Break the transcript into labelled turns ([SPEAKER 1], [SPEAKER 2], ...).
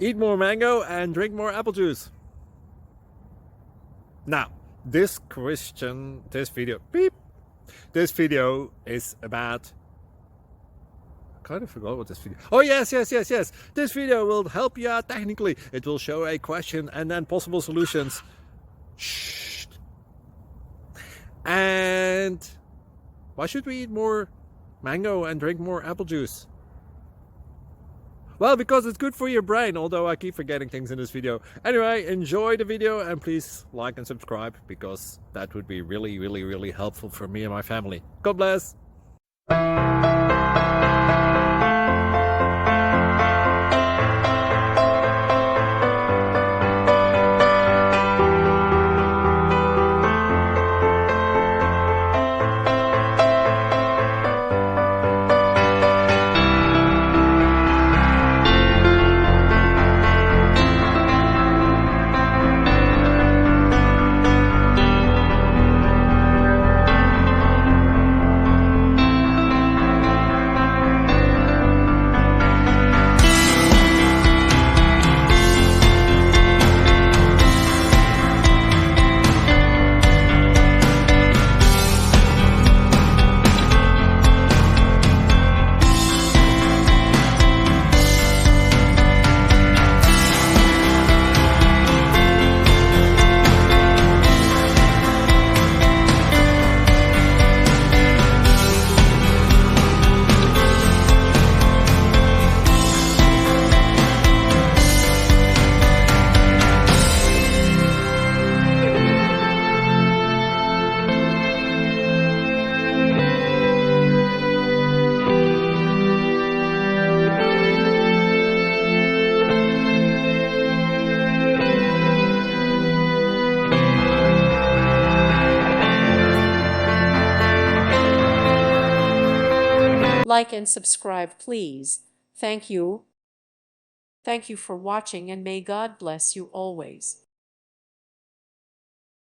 [SPEAKER 1] Eat more mango and drink more apple juice. Now, this video is about, I kind of forgot what this video. Oh yes. This video will help you out technically. It will show a question and then possible solutions. Shh. And why should we eat more mango and drink more apple juice? Well, because it's good for your brain, although I keep forgetting things in this video. Anyway, enjoy the video and please like and subscribe, because that would be really helpful for me and my family. God bless!
[SPEAKER 2] Like and subscribe, please. Thank you. Thank you for watching, and may God bless you always.